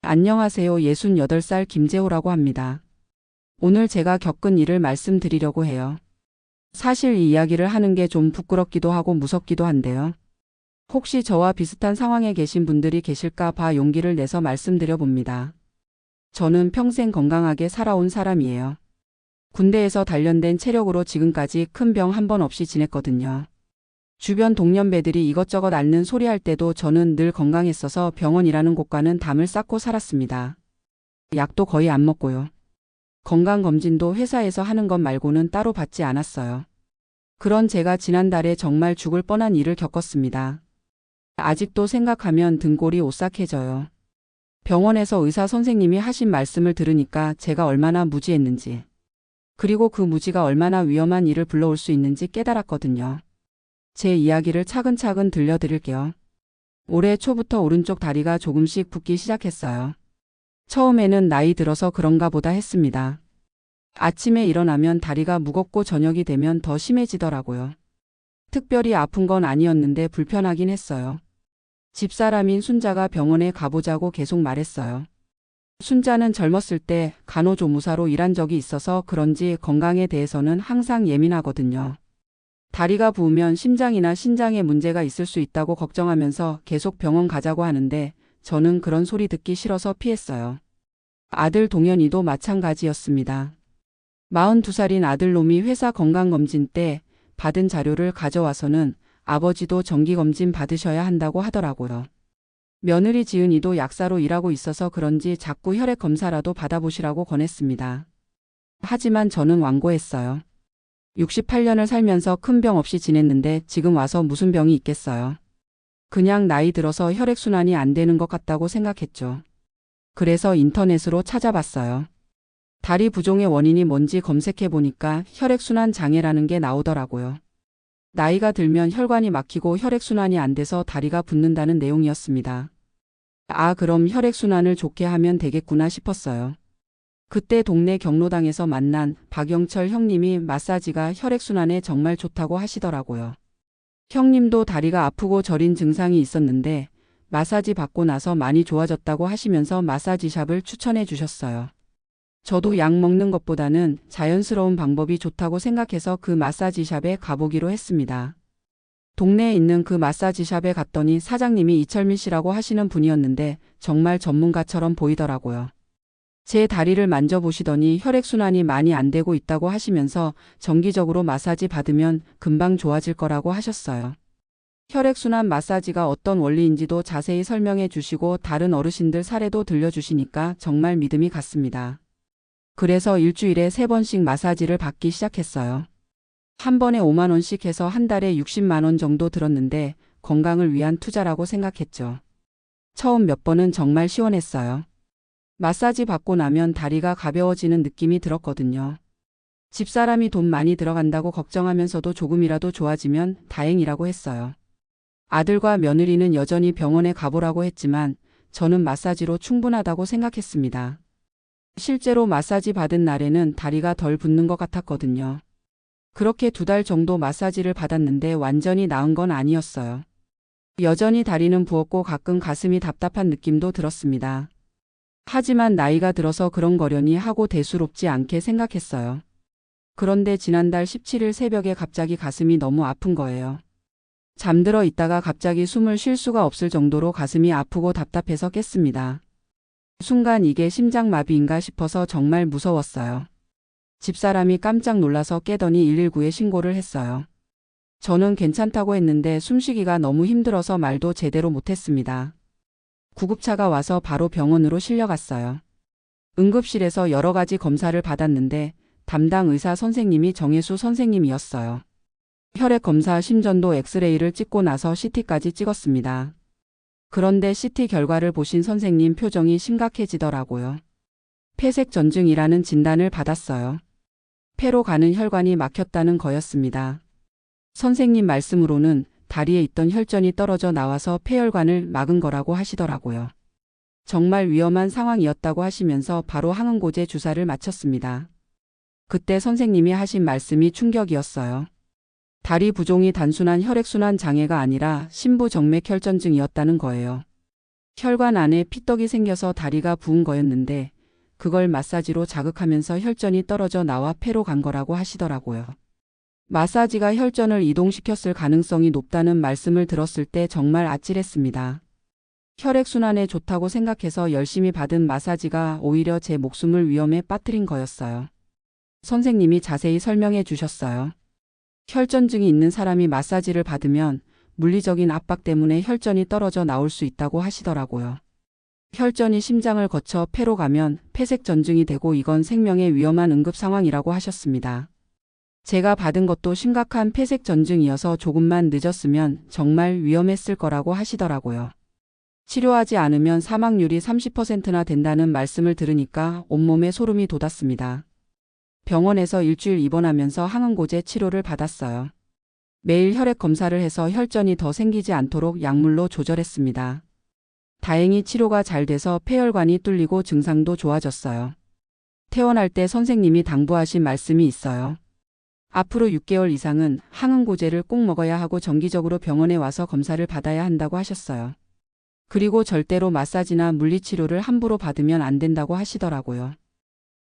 안녕하세요. 68살 김재호라고 합니다. 오늘 제가 겪은 일을 말씀드리려고 해요. 사실 이 이야기를 하는 게 좀 부끄럽기도 하고 무섭기도 한데요. 혹시 저와 비슷한 상황에 계신 분들이 계실까 봐 용기를 내서 말씀드려 봅니다. 저는 평생 건강하게 살아온 사람이에요. 군대에서 단련된 체력으로 지금까지 큰 병 한 번 없이 지냈거든요. 주변 동년배들이 이것저것 앓는 소리 할 때도 저는 늘 건강했어서 병원이라는 곳과는 담을 쌓고 살았습니다. 약도 거의 안 먹고요. 건강검진도 회사에서 하는 것 말고는 따로 받지 않았어요. 그런 제가 지난달에 정말 죽을 뻔한 일을 겪었습니다. 아직도 생각하면 등골이 오싹해져요. 병원에서 의사 선생님이 하신 말씀을 들으니까 제가 얼마나 무지했는지, 그리고 그 무지가 얼마나 위험한 일을 불러올 수 있는지 깨달았거든요. 제 이야기를 차근차근 들려드릴게요. 올해 초부터 오른쪽 다리가 조금씩 붓기 시작했어요. 처음에는 나이 들어서 그런가 보다 했습니다. 아침에 일어나면 다리가 무겁고 저녁이 되면 더 심해지더라고요. 특별히 아픈 건 아니었는데 불편하긴 했어요. 집사람인 순자가 병원에 가보자고 계속 말했어요. 순자는 젊었을 때 간호조무사로 일한 적이 있어서 그런지 건강에 대해서는 항상 예민하거든요. 다리가 부으면 심장이나 신장에 문제가 있을 수 있다고 걱정하면서 계속 병원 가자고 하는데 저는 그런 소리 듣기 싫어서 피했어요. 아들 동현이도 마찬가지였습니다. 42살인 아들놈이 회사 건강검진 때 받은 자료를 가져와서는 아버지도 정기검진 받으셔야 한다고 하더라고요. 며느리 지은이도 약사로 일하고 있어서 그런지 자꾸 혈액 검사라도 받아보시라고 권했습니다. 하지만 저는 완고했어요. 68년을 살면서 큰 병 없이 지냈는데 지금 와서 무슨 병이 있겠어요. 그냥 나이 들어서 혈액순환이 안 되는 것 같다고 생각했죠. 그래서 인터넷으로 찾아봤어요. 다리 부종의 원인이 뭔지 검색해 보니까 혈액순환 장애라는 게 나오더라고요. 나이가 들면 혈관이 막히고 혈액순환이 안 돼서 다리가 붓는다는 내용이었습니다. 아, 그럼 혈액순환을 좋게 하면 되겠구나 싶었어요. 그때 동네 경로당에서 만난 박영철 형님이 마사지가 혈액순환에 정말 좋다고 하시더라고요. 형님도 다리가 아프고 저린 증상이 있었는데 마사지 받고 나서 많이 좋아졌다고 하시면서 마사지샵을 추천해 주셨어요. 저도 약 먹는 것보다는 자연스러운 방법이 좋다고 생각해서 그 마사지샵에 가보기로 했습니다. 동네에 있는 그 마사지샵에 갔더니 사장님이 이철민 씨라고 하시는 분이었는데 정말 전문가처럼 보이더라고요. 제 다리를 만져보시더니 혈액순환이 많이 안 되고 있다고 하시면서 정기적으로 마사지 받으면 금방 좋아질 거라고 하셨어요. 혈액순환 마사지가 어떤 원리인지도 자세히 설명해 주시고 다른 어르신들 사례도 들려주시니까 정말 믿음이 갔습니다. 그래서 일주일에 3번씩 마사지를 받기 시작했어요. 한 번에 5만 원씩 해서 한 달에 60만 원 정도 들었는데 건강을 위한 투자라고 생각했죠. 처음 몇 번은 정말 시원했어요. 마사지 받고 나면 다리가 가벼워지는 느낌이 들었거든요. 집사람이 돈 많이 들어간다고 걱정하면서도 조금이라도 좋아지면 다행이라고 했어요. 아들과 며느리는 여전히 병원에 가보라고 했지만 저는 마사지로 충분하다고 생각했습니다. 실제로 마사지 받은 날에는 다리가 덜 붓는 것 같았거든요. 그렇게 2달 정도 마사지를 받았는데 완전히 나은 건 아니었어요. 여전히 다리는 부었고 가끔 가슴이 답답한 느낌도 들었습니다. 하지만 나이가 들어서 그런 거려니 하고 대수롭지 않게 생각했어요. 그런데 지난달 17일 새벽에 갑자기 가슴이 너무 아픈 거예요. 잠들어 있다가 갑자기 숨을 쉴 수가 없을 정도로 가슴이 아프고 답답해서 깼습니다. 순간 이게 심장마비인가 싶어서 정말 무서웠어요. 집사람이 깜짝 놀라서 깨더니 119에 신고를 했어요. 저는 괜찮다고 했는데 숨쉬기가 너무 힘들어서 말도 제대로 못했습니다. 구급차가 와서 바로 병원으로 실려갔어요. 응급실에서 여러 가지 검사를 받았는데 담당 의사 선생님이 정혜수 선생님이었어요. 혈액 검사 심전도 엑스레이를 찍고 나서 CT까지 찍었습니다. 그런데 CT 결과를 보신 선생님 표정이 심각해지더라고요. 폐색전증이라는 진단을 받았어요. 폐로 가는 혈관이 막혔다는 거였습니다. 선생님 말씀으로는 다리에 있던 혈전이 떨어져 나와서 폐혈관을 막은 거라고 하시더라고요. 정말 위험한 상황이었다고 하시면서 바로 항응고제 주사를 맞췄습니다. 그때 선생님이 하신 말씀이 충격이었어요. 다리 부종이 단순한 혈액순환 장애가 아니라 심부정맥혈전증이었다는 거예요. 혈관 안에 피떡이 생겨서 다리가 부은 거였는데 그걸 마사지로 자극하면서 혈전이 떨어져 나와 폐로 간 거라고 하시더라고요. 마사지가 혈전을 이동시켰을 가능성이 높다는 말씀을 들었을 때 정말 아찔했습니다. 혈액순환에 좋다고 생각해서 열심히 받은 마사지가 오히려 제 목숨을 위험에 빠뜨린 거였어요. 선생님이 자세히 설명해 주셨어요. 혈전증이 있는 사람이 마사지를 받으면 물리적인 압박 때문에 혈전이 떨어져 나올 수 있다고 하시더라고요. 혈전이 심장을 거쳐 폐로 가면 폐색전증이 되고 이건 생명에 위험한 응급 상황이라고 하셨습니다. 제가 받은 것도 심각한 폐색전증이어서 조금만 늦었으면 정말 위험했을 거라고 하시더라고요. 치료하지 않으면 사망률이 30%나 된다는 말씀을 들으니까 온몸에 소름이 돋았습니다. 병원에서 일주일 입원하면서 항응고제 치료를 받았어요. 매일 혈액 검사를 해서 혈전이 더 생기지 않도록 약물로 조절했습니다. 다행히 치료가 잘 돼서 폐혈관이 뚫리고 증상도 좋아졌어요. 퇴원할 때 선생님이 당부하신 말씀이 있어요. 앞으로 6개월 이상은 항응고제를 꼭 먹어야 하고 정기적으로 병원에 와서 검사를 받아야 한다고 하셨어요. 그리고 절대로 마사지나 물리치료를 함부로 받으면 안 된다고 하시더라고요.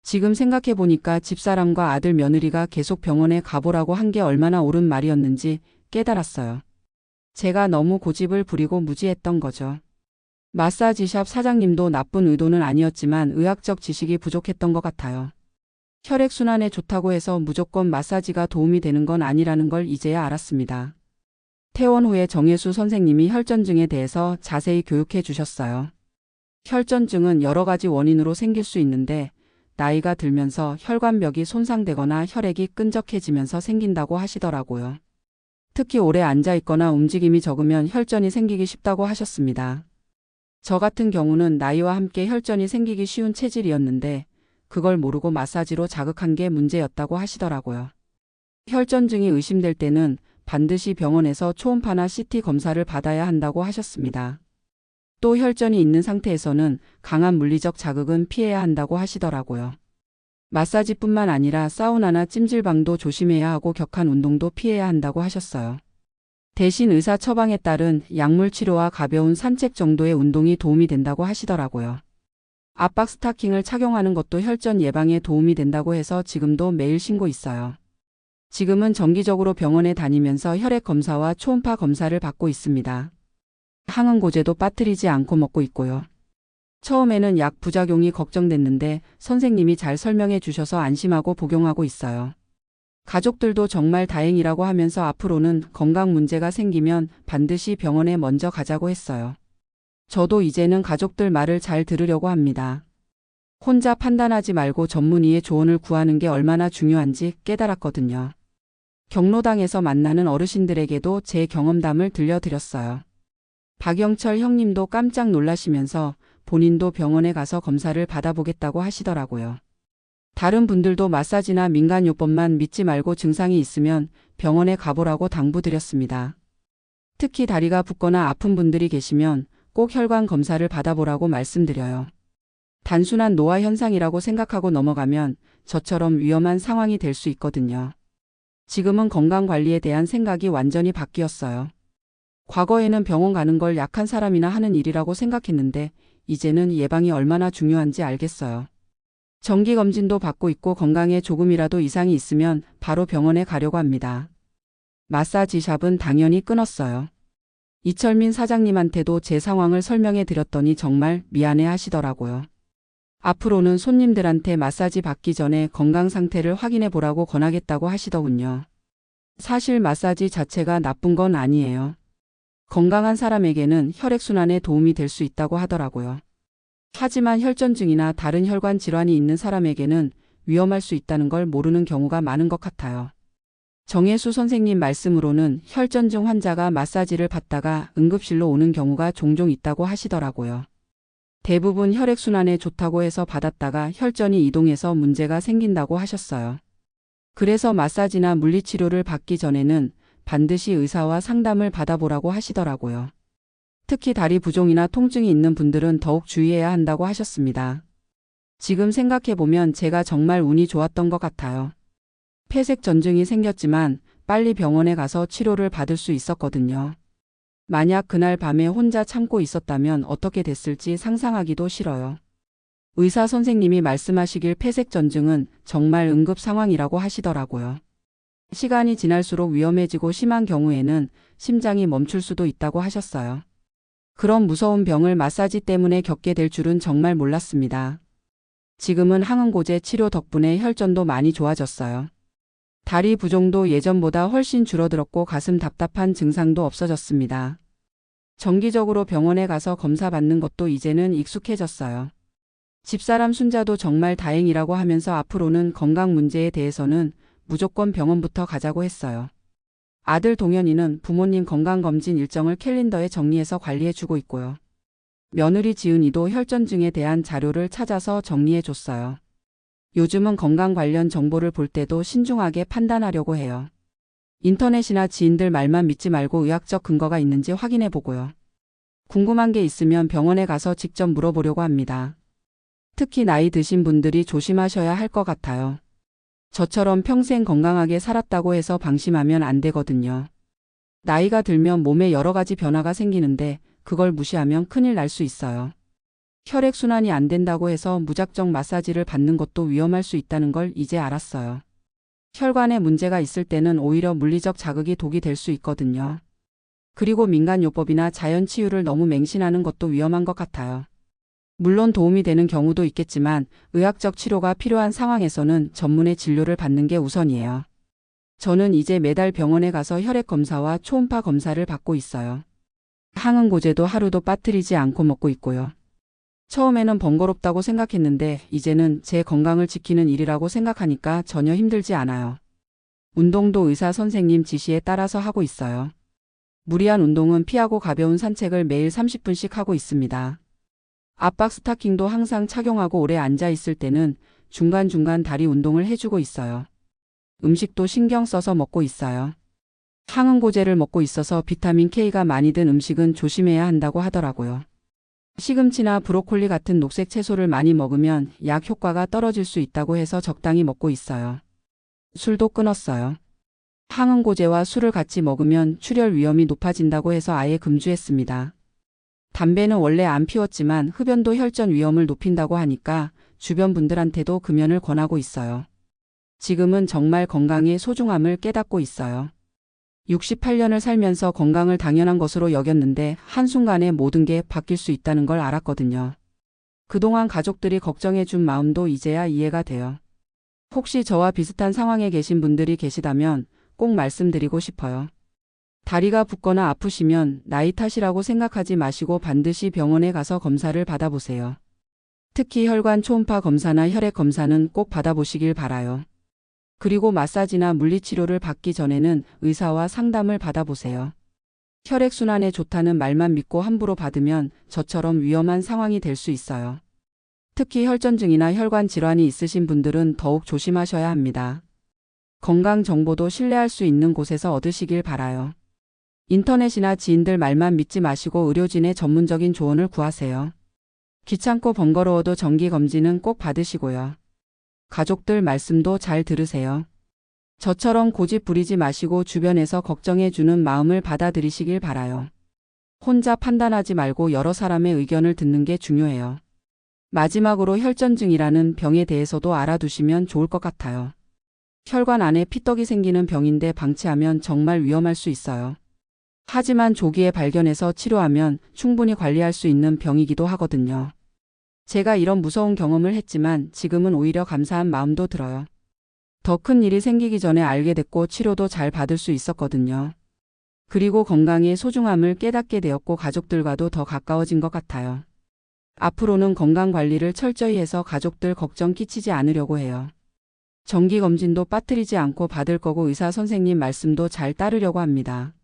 지금 생각해 보니까 집사람과 아들 며느리가 계속 병원에 가보라고 한 게 얼마나 옳은 말이었는지 깨달았어요. 제가 너무 고집을 부리고 무지했던 거죠. 마사지샵 사장님도 나쁜 의도는 아니었지만 의학적 지식이 부족했던 것 같아요. 혈액순환에 좋다고 해서 무조건 마사지가 도움이 되는 건 아니라는 걸 이제야 알았습니다. 퇴원 후에 정혜수 선생님이 혈전증에 대해서 자세히 교육해 주셨어요. 혈전증은 여러 가지 원인으로 생길 수 있는데 나이가 들면서 혈관벽이 손상되거나 혈액이 끈적해지면서 생긴다고 하시더라고요. 특히 오래 앉아 있거나 움직임이 적으면 혈전이 생기기 쉽다고 하셨습니다. 저 같은 경우는 나이와 함께 혈전이 생기기 쉬운 체질이었는데 그걸 모르고 마사지로 자극한 게 문제였다고 하시더라고요. 혈전증이 의심될 때는 반드시 병원에서 초음파나 CT 검사를 받아야 한다고 하셨습니다. 또 혈전이 있는 상태에서는 강한 물리적 자극은 피해야 한다고 하시더라고요. 마사지뿐만 아니라 사우나나 찜질방도 조심해야 하고 격한 운동도 피해야 한다고 하셨어요. 대신 의사 처방에 따른 약물 치료와 가벼운 산책 정도의 운동이 도움이 된다고 하시더라고요. 압박 스타킹을 착용하는 것도 혈전 예방에 도움이 된다고 해서 지금도 매일 신고 있어요. 지금은 정기적으로 병원에 다니면서 혈액 검사와 초음파 검사를 받고 있습니다. 항응고제도 빠뜨리지 않고 먹고 있고요. 처음에는 약 부작용이 걱정됐는데 선생님이 잘 설명해 주셔서 안심하고 복용하고 있어요. 가족들도 정말 다행이라고 하면서 앞으로는 건강 문제가 생기면 반드시 병원에 먼저 가자고 했어요. 저도 이제는 가족들 말을 잘 들으려고 합니다. 혼자 판단하지 말고 전문의의 조언을 구하는 게 얼마나 중요한지 깨달았거든요. 경로당에서 만나는 어르신들에게도 제 경험담을 들려드렸어요. 박영철 형님도 깜짝 놀라시면서 본인도 병원에 가서 검사를 받아보겠다고 하시더라고요. 다른 분들도 마사지나 민간요법만 믿지 말고 증상이 있으면 병원에 가보라고 당부드렸습니다. 특히 다리가 붓거나 아픈 분들이 계시면 꼭 혈관 검사를 받아보라고 말씀드려요. 단순한 노화 현상이라고 생각하고 넘어가면 저처럼 위험한 상황이 될 수 있거든요. 지금은 건강관리에 대한 생각이 완전히 바뀌었어요. 과거에는 병원 가는 걸 약한 사람이나 하는 일이라고 생각했는데 이제는 예방이 얼마나 중요한지 알겠어요. 정기검진도 받고 있고 건강에 조금이라도 이상이 있으면 바로 병원에 가려고 합니다. 마사지샵은 당연히 끊었어요. 이철민 사장님한테도 제 상황을 설명해 드렸더니 정말 미안해 하시더라고요. 앞으로는 손님들한테 마사지 받기 전에 건강 상태를 확인해 보라고 권하겠다고 하시더군요. 사실 마사지 자체가 나쁜 건 아니에요. 건강한 사람에게는 혈액순환에 도움이 될 수 있다고 하더라고요. 하지만 혈전증이나 다른 혈관 질환이 있는 사람에게는 위험할 수 있다는 걸 모르는 경우가 많은 것 같아요. 정혜수 선생님 말씀으로는 혈전증 환자가 마사지를 받다가 응급실로 오는 경우가 종종 있다고 하시더라고요. 대부분 혈액순환에 좋다고 해서 받았다가 혈전이 이동해서 문제가 생긴다고 하셨어요. 그래서 마사지나 물리치료를 받기 전에는 반드시 의사와 상담을 받아보라고 하시더라고요. 특히 다리 부종이나 통증이 있는 분들은 더욱 주의해야 한다고 하셨습니다. 지금 생각해보면 제가 정말 운이 좋았던 것 같아요. 폐색 전증이 생겼지만 빨리 병원에 가서 치료를 받을 수 있었거든요. 만약 그날 밤에 혼자 참고 있었다면 어떻게 됐을지 상상하기도 싫어요. 의사 선생님이 말씀하시길 폐색전증은 정말 응급 상황이라고 하시더라고요. 시간이 지날수록 위험해지고 심한 경우에는 심장이 멈출 수도 있다고 하셨어요. 그런 무서운 병을 마사지 때문에 겪게 될 줄은 정말 몰랐습니다. 지금은 항응고제 치료 덕분에 혈전도 많이 좋아졌어요. 다리 부종도 예전보다 훨씬 줄어들었고 가슴 답답한 증상도 없어졌습니다. 정기적으로 병원에 가서 검사받는 것도 이제는 익숙해졌어요. 집사람 순자도 정말 다행이라고 하면서 앞으로는 건강 문제에 대해서는 무조건 병원부터 가자고 했어요. 아들 동현이는 부모님 건강검진 일정을 캘린더에 정리해서 관리해주고 있고요. 며느리 지은이도 혈전증에 대한 자료를 찾아서 정리해줬어요. 요즘은 건강 관련 정보를 볼 때도 신중하게 판단하려고 해요. 인터넷이나 지인들 말만 믿지 말고 의학적 근거가 있는지 확인해보고요. 궁금한 게 있으면 병원에 가서 직접 물어보려고 합니다. 특히 나이 드신 분들이 조심하셔야 할 것 같아요. 저처럼 평생 건강하게 살았다고 해서 방심하면 안 되거든요. 나이가 들면 몸에 여러 가지 변화가 생기는데 그걸 무시하면 큰일 날 수 있어요. 혈액순환이 안 된다고 해서 무작정 마사지를 받는 것도 위험할 수 있다는 걸 이제 알았어요. 혈관에 문제가 있을 때는 오히려 물리적 자극이 독이 될 수 있거든요. 그리고 민간요법이나 자연치유를 너무 맹신하는 것도 위험한 것 같아요. 물론 도움이 되는 경우도 있겠지만 의학적 치료가 필요한 상황에서는 전문의 진료를 받는 게 우선이에요. 저는 이제 매달 병원에 가서 혈액 검사와 초음파 검사를 받고 있어요. 항응고제도 하루도 빠뜨리지 않고 먹고 있고요. 처음에는 번거롭다고 생각했는데 이제는 제 건강을 지키는 일이라고 생각하니까 전혀 힘들지 않아요. 운동도 의사 선생님 지시에 따라서 하고 있어요. 무리한 운동은 피하고 가벼운 산책을 매일 30분씩 하고 있습니다. 압박 스타킹도 항상 착용하고 오래 앉아 있을 때는 중간중간 다리 운동을 해주고 있어요. 음식도 신경 써서 먹고 있어요. 항응고제를 먹고 있어서 비타민 K가 많이 든 음식은 조심해야 한다고 하더라고요. 시금치나 브로콜리 같은 녹색 채소를 많이 먹으면 약 효과가 떨어질 수 있다고 해서 적당히 먹고 있어요. 술도 끊었어요. 항응고제와 술을 같이 먹으면 출혈 위험이 높아진다고 해서 아예 금주했습니다. 담배는 원래 안 피웠지만 흡연도 혈전 위험을 높인다고 하니까 주변 분들한테도 금연을 권하고 있어요. 지금은 정말 건강의 소중함을 깨닫고 있어요. 68년을 살면서 건강을 당연한 것으로 여겼는데 한순간에 모든 게 바뀔 수 있다는 걸 알았거든요. 그동안 가족들이 걱정해 준 마음도 이제야 이해가 돼요. 혹시 저와 비슷한 상황에 계신 분들이 계시다면 꼭 말씀드리고 싶어요. 다리가 붓거나 아프시면 나이 탓이라고 생각하지 마시고 반드시 병원에 가서 검사를 받아보세요. 특히 혈관 초음파 검사나 혈액 검사는 꼭 받아보시길 바라요. 그리고 마사지나 물리치료를 받기 전에는 의사와 상담을 받아보세요. 혈액순환에 좋다는 말만 믿고 함부로 받으면 저처럼 위험한 상황이 될 수 있어요. 특히 혈전증이나 혈관 질환이 있으신 분들은 더욱 조심하셔야 합니다. 건강 정보도 신뢰할 수 있는 곳에서 얻으시길 바라요. 인터넷이나 지인들 말만 믿지 마시고 의료진의 전문적인 조언을 구하세요. 귀찮고 번거로워도 정기검진은 꼭 받으시고요. 가족들 말씀도 잘 들으세요. 저처럼 고집 부리지 마시고 주변에서 걱정해주는 마음을 받아들이시길 바라요. 혼자 판단하지 말고 여러 사람의 의견을 듣는 게 중요해요. 마지막으로 혈전증이라는 병에 대해서도 알아두시면 좋을 것 같아요. 혈관 안에 피떡이 생기는 병인데 방치하면 정말 위험할 수 있어요. 하지만 조기에 발견해서 치료하면 충분히 관리할 수 있는 병이기도 하거든요. 제가 이런 무서운 경험을 했지만 지금은 오히려 감사한 마음도 들어요. 더 큰 일이 생기기 전에 알게 됐고 치료도 잘 받을 수 있었거든요. 그리고 건강의 소중함을 깨닫게 되었고 가족들과도 더 가까워진 것 같아요. 앞으로는 건강관리를 철저히 해서 가족들 걱정 끼치지 않으려고 해요. 정기검진도 빠뜨리지 않고 받을 거고 의사 선생님 말씀도 잘 따르려고 합니다.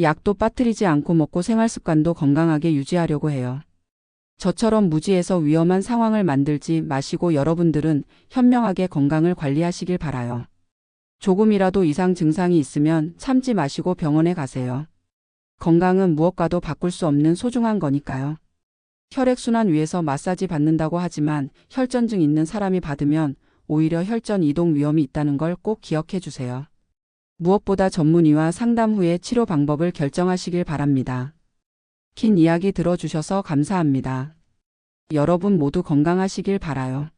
약도 빠뜨리지 않고 먹고 생활습관도 건강하게 유지하려고 해요. 저처럼 무지해서 위험한 상황을 만들지 마시고 여러분들은 현명하게 건강을 관리하시길 바라요. 조금이라도 이상 증상이 있으면 참지 마시고 병원에 가세요. 건강은 무엇과도 바꿀 수 없는 소중한 거니까요. 혈액순환 위해서 마사지 받는다고 하지만 혈전증 있는 사람이 받으면 오히려 혈전 이동 위험이 있다는 걸 꼭 기억해 주세요. 무엇보다 전문의와 상담 후에 치료 방법을 결정하시길 바랍니다. 긴 이야기 들어주셔서 감사합니다. 여러분 모두 건강하시길 바라요.